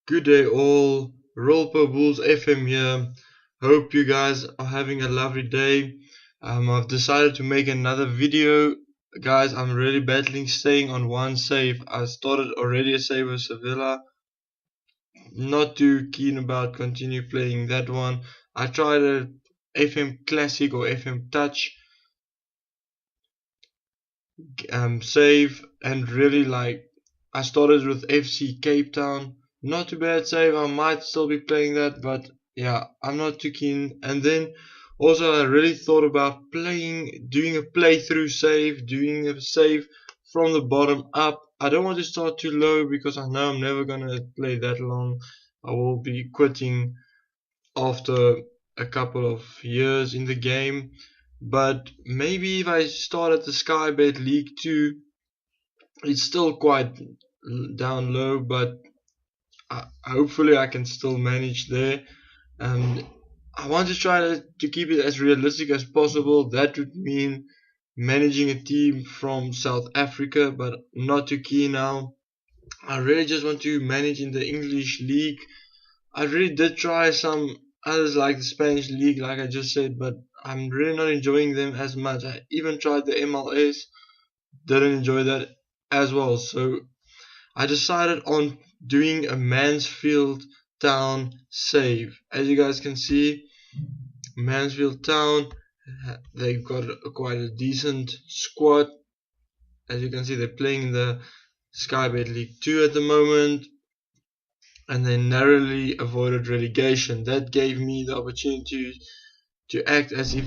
Good day all, Rollper Bulls FM here. Hope you guys are having a lovely day. I've decided to make another video. Guys, I'm really battling staying on one save. I started already a save with Sevilla. Not too keen about continue playing that one. I tried a FM Classic or FM Touch save and really I started with FC Cape Town. Not too bad save. I might still be playing that, but yeah, I'm not too keen. And then also I really thought about doing a playthrough save, doing a save from the bottom up. I don't want to start too low because I know I'm never gonna play that long. I will be quitting after a couple of years in the game. But maybe if I start at the Skybet League 2, it's still quite down low, but hopefully I can still manage there. I want to try to keep it as realistic as possible. That would mean managing a team from South Africa, but not too keen now. I really just want to manage in the English league. I really did try some others like the Spanish league, like I just said, but I'm really not enjoying them as much. I even tried the MLS, didn't enjoy that as well. So I decided on doing a Mansfield Town save. As you guys can see, Mansfield Town, they've got quite a decent squad. As you can see, they're playing in the Skybet League 2 at the moment, and they narrowly avoided relegation. That gave me the opportunity to act as if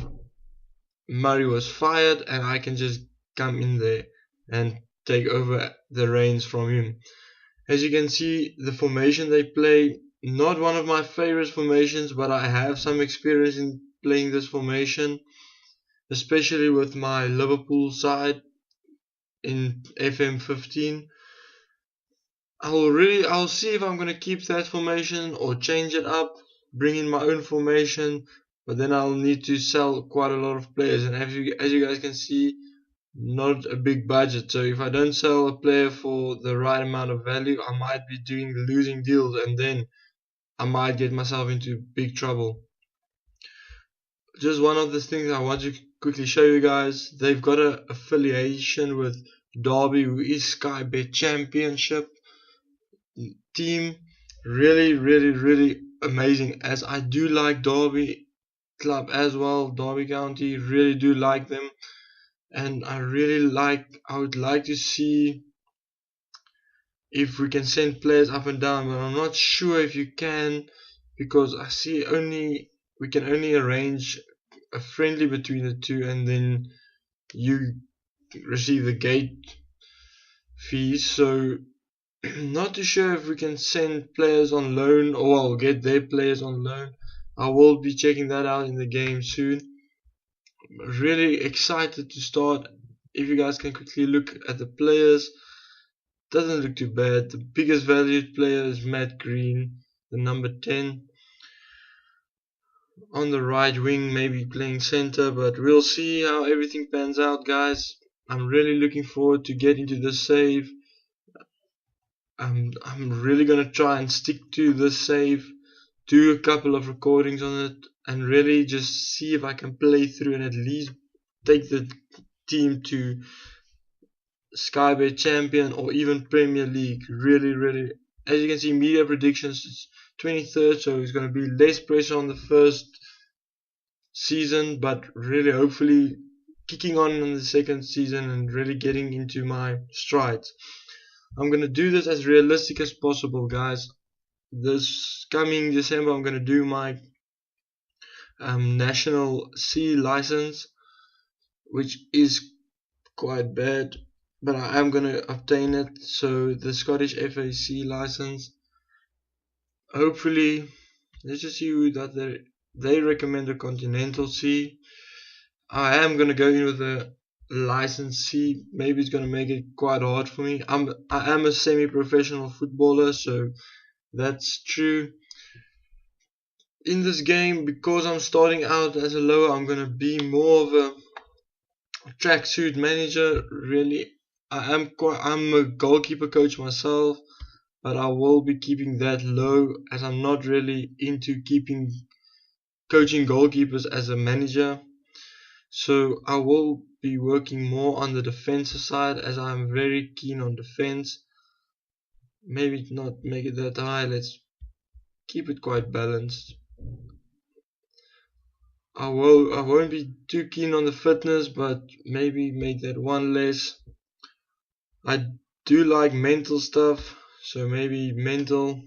Murray was fired and I can just come in there and take over the reins from him. As you can see, the formation they play, not one of my favorite formations, but I have some experience in playing this formation, especially with my Liverpool side in FM16. I'll see if I'm gonna keep that formation or change it up, bring in my own formation, but then I'll need to sell quite a lot of players, and as you guys can see, not a big budget. So if I don't sell a player for the right amount of value, I might be doing losing deals, and then I might get myself into big trouble. Just one of the things I want to quickly show you guys, they've got an affiliation with Derby, who is Skybet Championship team. Really amazing, as I do like Derby club as well. Derby County, really do like them, and I would like to see if we can send players up and down, but I'm not sure if you can, because I see we can only arrange a friendly between the two, and then you receive the gate fees. So not too sure if we can send players on loan, or I'll get their players on loan. I will be checking that out in the game soon. Really excited to start. If you guys can quickly look at the players, doesn't look too bad. The biggest valued player is Matt Green, the number 10. On the right wing, maybe playing center, but we'll see how everything pans out, guys. I'm really looking forward to get into this save. I'm really gonna try and stick to this save, do a couple of recordings on it, and really just see if I can play through and at least take the team to Skybet Champion or even Premier League. Really, as you can see, media predictions, it's 23rd, so it's going to be less pressure on the first season, but really hopefully kicking on in the second season and really getting into my strides. I'm going to do this as realistic as possible, guys. This coming December, I'm going to do my National C license, which is quite bad, but I am going to obtain it. So the Scottish FAC license, hopefully, let's just see that they recommend a Continental C. I am going to go in with a license C. Maybe it's going to make it quite hard for me. I am a semi-professional footballer, so that's true. In this game, because I'm starting out as a lower, I'm going to be more of a tracksuit manager. Really, I'm a goalkeeper coach myself, but I will be keeping that low as I'm not really into coaching goalkeepers as a manager. So I will be working more on the defensive side as I'm very keen on defense. Maybe not make it that high, let's keep it quite balanced. I won't be too keen on the fitness, but maybe make that one less. I do like mental stuff, so maybe mental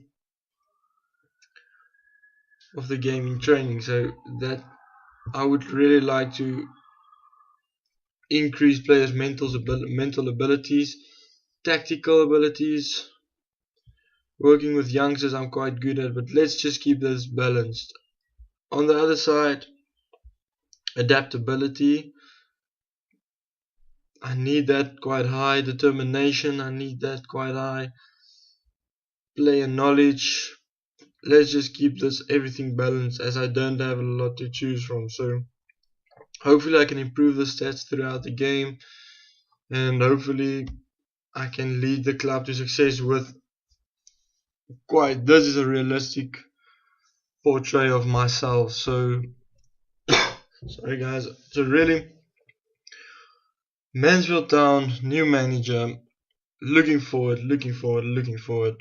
of the gaming training. So that I would really like to increase players' mental abilities, tactical abilities. Working with youngsters I'm quite good at, but let's just keep this balanced. On the other side, adaptability. I need that quite high. Determination, I need that quite high. Player knowledge. Let's just keep this everything balanced as I don't have a lot to choose from. So hopefully I can improve the stats throughout the game, and hopefully I can lead the club to success with this is a realistic portrait of myself. So sorry guys. So really, Mansfield Town, new manager. Looking forward, looking forward, looking forward.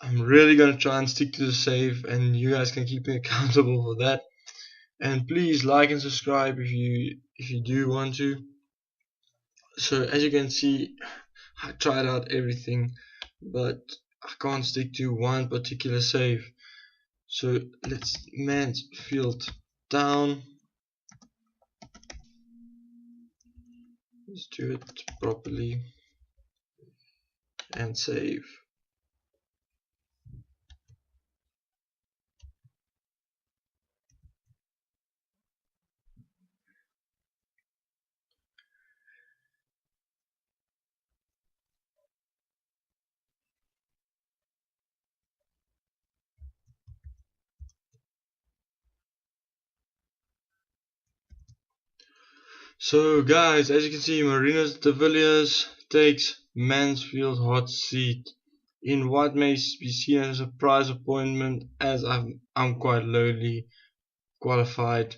I'm really gonna try and stick to the save, and you guys can keep me accountable for that. And please like and subscribe if you do want to. So as you can see, I tried out everything, but I can't stick to one particular save. So let's Mansfield Town. Let's do it properly and save. So guys, as you can see, Marinos de Villiers takes Mansfield hot seat in what may be seen as a surprise appointment, as I'm quite lowly qualified,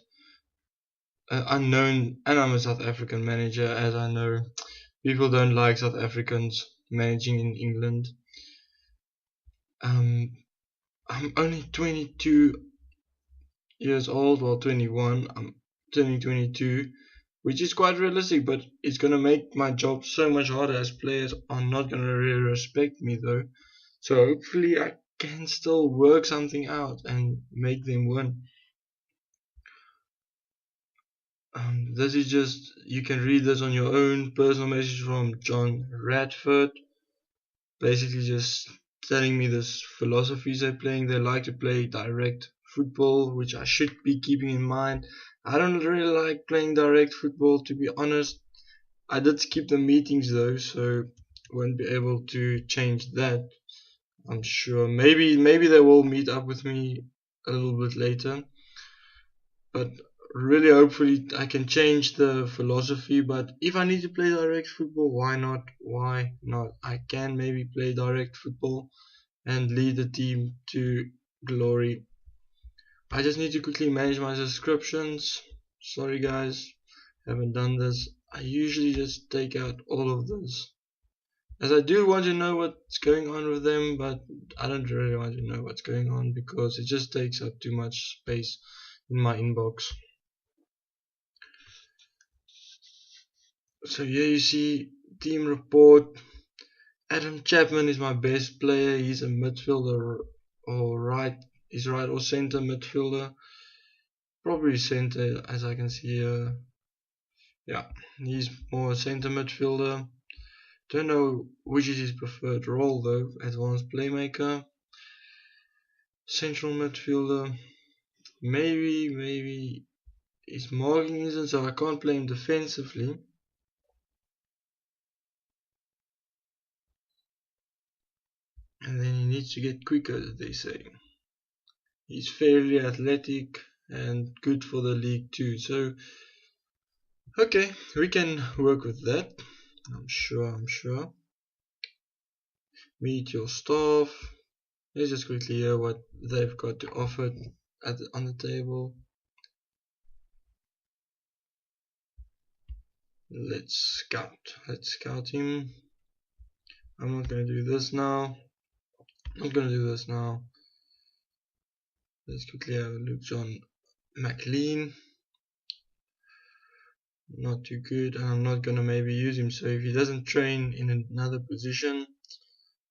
unknown, and I'm a South African manager, as I know people don't like South Africans managing in England. I'm only 22 years old, well 21, I'm turning 22, which is quite realistic, but it's gonna make my job so much harder as players are not gonna really respect me though. So hopefully I can still work something out and make them win. This is just, you can read this on your own. Personal message from John Radford, basically just telling me this philosophies they're playing. They like to play direct football, which I should be keeping in mind. I don't really like playing direct football, to be honest. I did skip the meetings though, so won't be able to change that. I'm sure maybe they will meet up with me a little bit later, but really hopefully I can change the philosophy. But if I need to play direct football, why not? Why not? I can maybe play direct football and lead the team to glory. I just need to quickly manage my subscriptions. Sorry guys, haven't done this. I usually just take out all of this, as I do want to know what's going on with them, but I don't really want to know what's going on because it just takes up too much space in my inbox. So here you see team report. Adam Chapman is my best player. He's a midfielder, or right, he's right or center midfielder. Probably center, as I can see here. Yeah, he's more center midfielder. Don't know which is his preferred role though. Advanced playmaker, central midfielder. Maybe his marking isn't, so I can't play him defensively. And then he needs to get quicker, as they say. He's fairly athletic and good for the league too. So okay, we can work with that. I'm sure. Meet your staff. Let's just quickly hear what they've got to offer on the table. Let's scout him. I'm not going to do this now. Let's quickly have a look. John McLean, not too good, and I'm not going to maybe use him. So if he doesn't train in another position,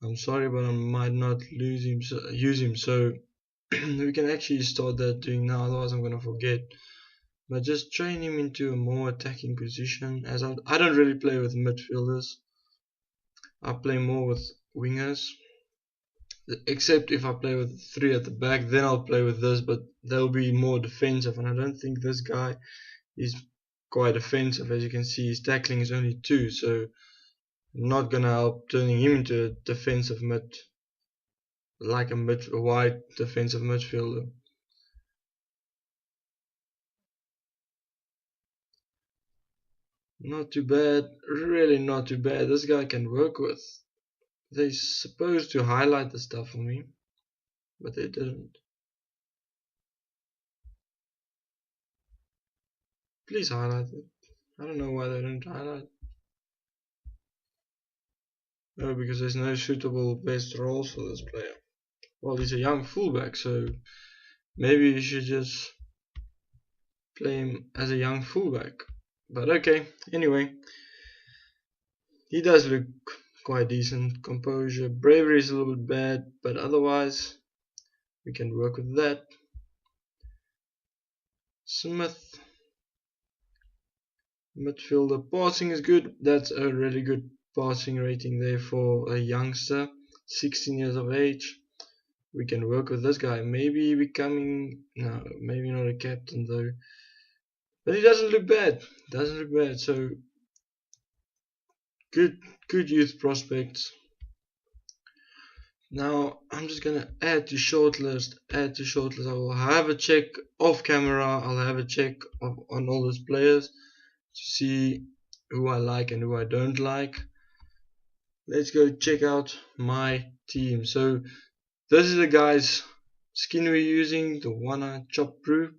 I'm sorry, but I might not use him. So we can actually start that doing now, otherwise I'm going to forget. But just train him into a more attacking position, as I don't really play with midfielders. I play more with wingers, except if I play with 3 at the back, then I'll play with this, but they'll be more defensive, and I don't think this guy is quite offensive. As you can see, his tackling is only 2, so not gonna help turning him into a defensive a wide defensive midfielder. Not too bad, really not too bad. This guy can work with. They're supposed to highlight the stuff for me, but they didn't. Please highlight it. I don't know why they don't highlight. No, because there's no suitable best roles for this player. Well, he's a young fullback, so maybe you should just play him as a young fullback. But okay, anyway. He does look quite decent. Composure, bravery is a little bit bad, but otherwise we can work with that. Smith, midfielder, passing is good. That's a really good passing rating there for a youngster, 16 years of age. We can work with this guy. Maybe becoming, no, maybe not a captain though. But he doesn't look bad. So good youth prospects. Now I'm just gonna add to shortlist. I will have a check off camera. I'll have a check on all those players to see who I like and who I don't like. Let's go check out my team. So this is the guy's skin we're using, the one I chopped through.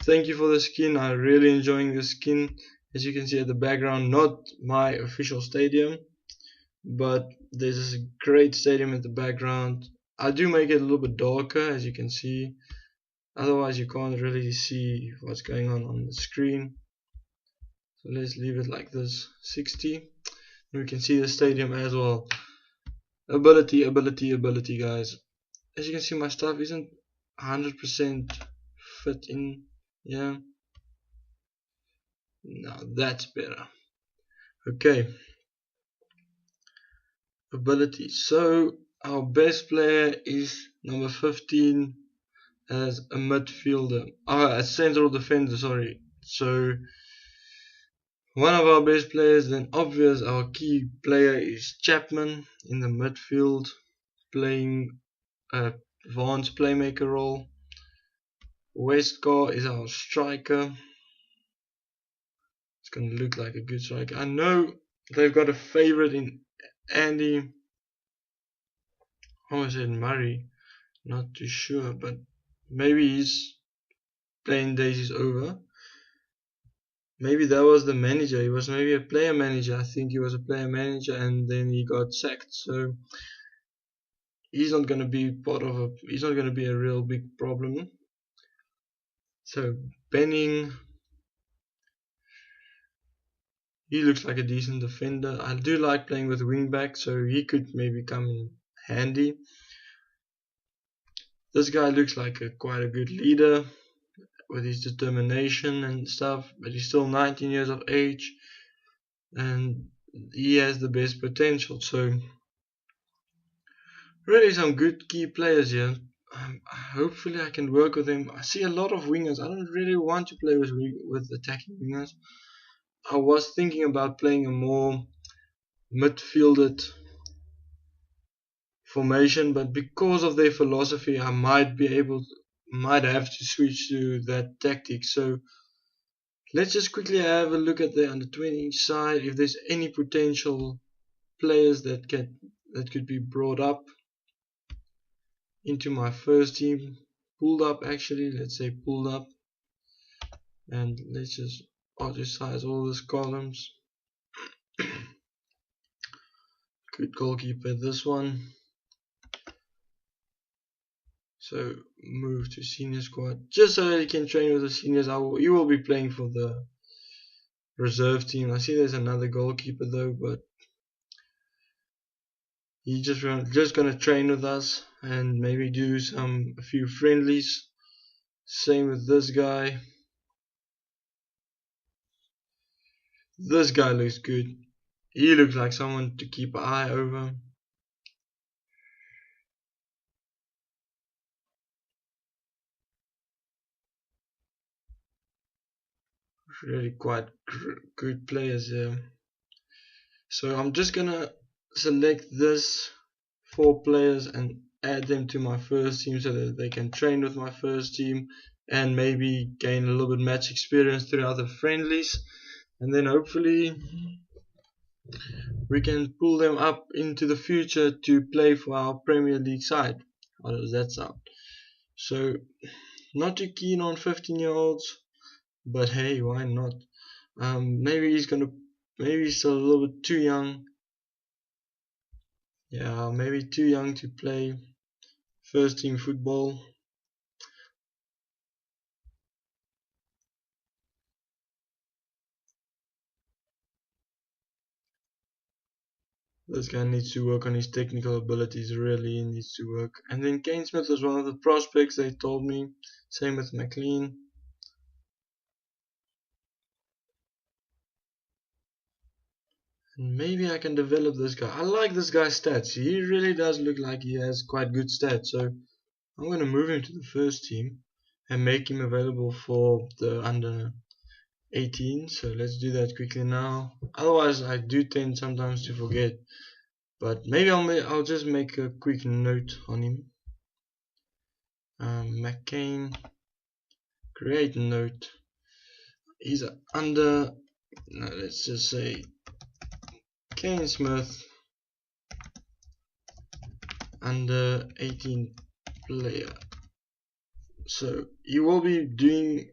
Thank you for the skin. I'm really enjoying the skin. As you can see at the background, not my official stadium, but there's a great stadium at the background. I do make it a little bit darker, as you can see. Otherwise you can't really see what's going on the screen. So let's leave it like this, 60. We can see the stadium as well. Ability guys. As you can see, my stuff isn't 100% fit in. Yeah, now that's better. Okay, ability. So our best player is number 15 as a midfielder, a central defender, sorry. So one of our best players, then obvious, our key player is Chapman in the midfield, playing a advanced playmaker role. Westcar is our striker. It's gonna look like a good striker. I know they've got a favorite in Andy. I almost said Murray, not too sure, but maybe his playing days is over. Maybe that was the manager. He was maybe a player manager. I think he was a player manager, and then he got sacked. So he's not gonna be he's not gonna be a real big problem. So Benning, he looks like a decent defender. I do like playing with wingback, so he could maybe come in handy. This guy looks like quite a good leader with his determination and stuff, but he's still 19 years of age and he has the best potential. So really some good key players here. Hopefully I can work with him. I see a lot of wingers. I don't really want to play with attacking wingers. I was thinking about playing a more midfielded formation, but because of their philosophy I might have to switch to that tactic. So let's just quickly have a look at the under 20 side, if there's any potential players that that could be brought up into my first team, pulled up actually, let's say pulled up, and let's just auto-size all these columns. Good goalkeeper, this one. So move to senior squad, just so that he can train with the seniors. He will be playing for the reserve team. I see there's another goalkeeper though, but he's just gonna train with us and maybe do a few friendlies. Same with this guy. This guy looks good. He looks like someone to keep an eye over. Really quite good players here. So I'm just gonna select this 4 players and add them to my first team so that they can train with my first team and maybe gain a little bit match experience throughout the friendlies, and then hopefully we can pull them up into the future to play for our Premier League side. How does that sound? So not too keen on 15-year-olds, but hey, why not? Maybe he's still a little bit too young. Yeah, maybe too young to play first team football. This guy needs to work on his technical abilities, really needs to work. And then Kane Smith was one of the prospects, they told me. Same with McLean. And maybe I can develop this guy. I like this guy's stats. He really does look like he has quite good stats. So I'm going to move him to the first team and make him available for the under 18. So let's do that quickly now. Otherwise I do tend sometimes to forget. But maybe I'll just make a quick note on him. McCain, create note. He's under, no, let's just say Kane Smith, under 18 player. So you will be doing,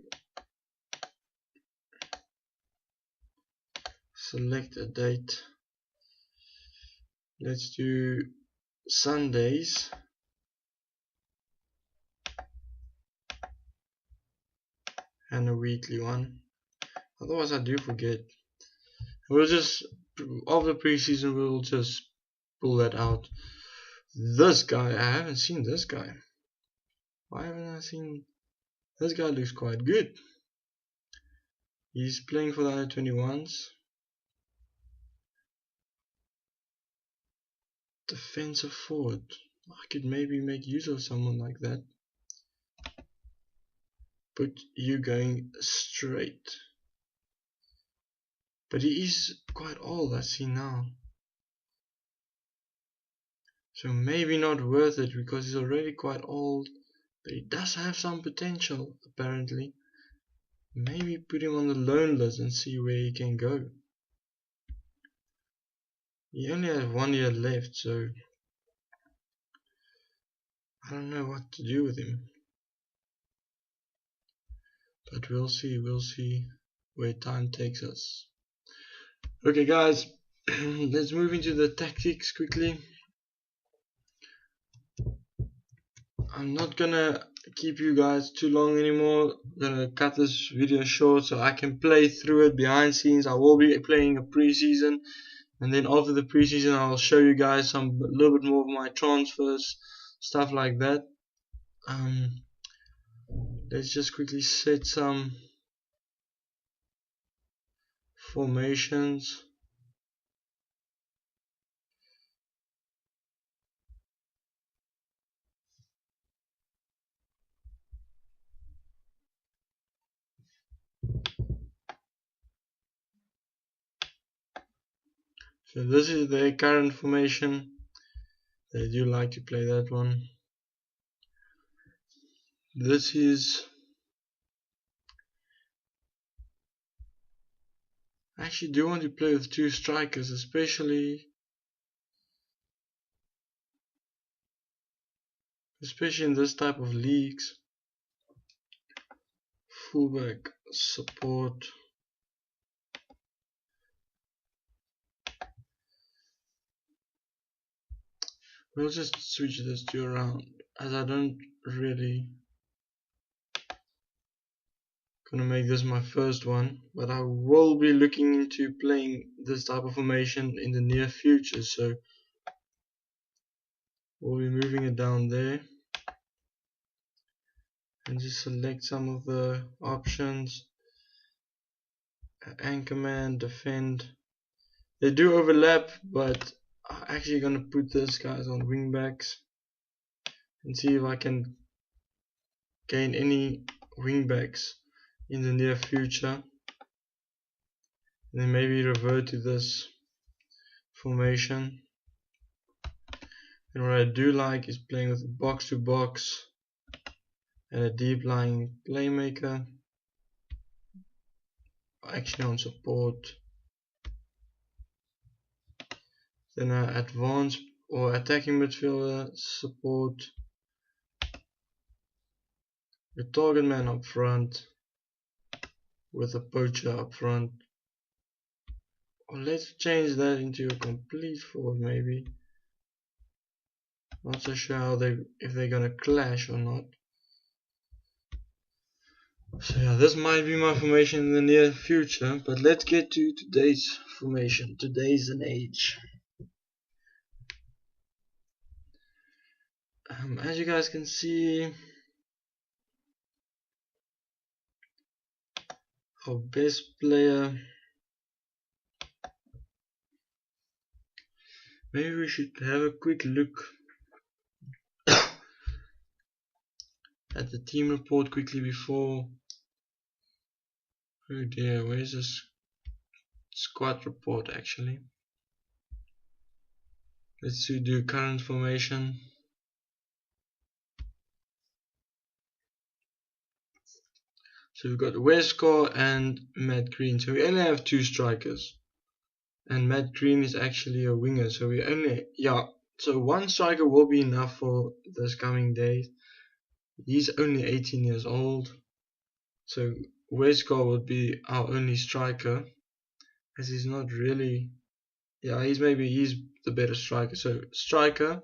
select a date. Let's do Sundays. And a weekly one. Otherwise I do forget. We'll just, after preseason, we'll just pull that out. This guy, I haven't seen this guy. Why haven't I seen? This guy looks quite good. He's playing for the under 21s. Defensive forward. I could maybe make use of someone like that. But you going straight. But he is quite old, I see now. So maybe not worth it because he's already quite old. But he does have some potential, apparently. Maybe put him on the loan list and see where he can go. He only has 1 year left, so I don't know what to do with him. But we'll see where time takes us. Okay guys, let's move into the tactics quickly. I'm not gonna keep you guys too long anymore. I'm gonna cut this video short so I can play through it behind scenes. I will be playing a preseason, and then after the preseason I'll show you guys a little bit more of my transfers, stuff like that. Let's just quickly set some formations. So this is their current formation. They do like to play that one. This is, I actually do want to play with 2 strikers, especially especially in this type of leagues. Fullback support. We'll just switch this to around, as I don't really gonna make this my first one, but I will be looking into playing this type of formation in the near future, so we'll be moving it down there and just select some of the options. Anchorman, defend. They do overlap, but I'm actually gonna put these guys on wingbacks and see if I can gain any wingbacks in the near future, and then maybe revert to this formation. And what I do like is playing with box to box and a deep lying playmaker, actually on support. Then advanced or attacking midfielder, support, the target man up front with a poacher up front. Or let's change that into a complete forward maybe. Not so sure how if they're gonna clash or not. So yeah, this might be my formation in the near future, but let's get to today's formation, today's an age. As you guys can see, our best player, maybe we should have a quick look at the team report quickly before. Oh dear, where's this squad report actually? Let's do current formation. So we've got Westcar and Matt Green. So we only have 2 strikers. And Matt Green is actually a winger. So we only, so 1 striker will be enough for this coming days. He's only 18 years old. So Westcar would be our only striker, as he's not really, he's the better striker. So striker,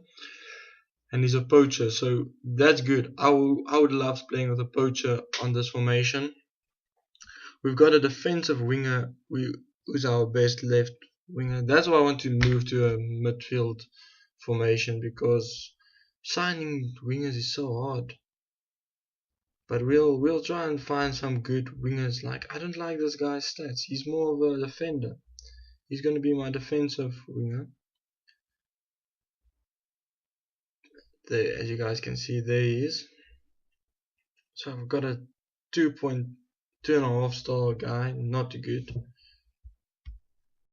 and he's a poacher, so that's good. I would love playing with a poacher on this formation. We've got a defensive winger who's our best left winger. That's why I want to move to a midfield formation, because signing wingers is so hard. But we'll try and find some good wingers. Like, I don't like this guy's stats. He's more of a defender. He's going to be my defensive winger. There, as you guys can see, there he is. So I've got a 2.5 star guy, not too good.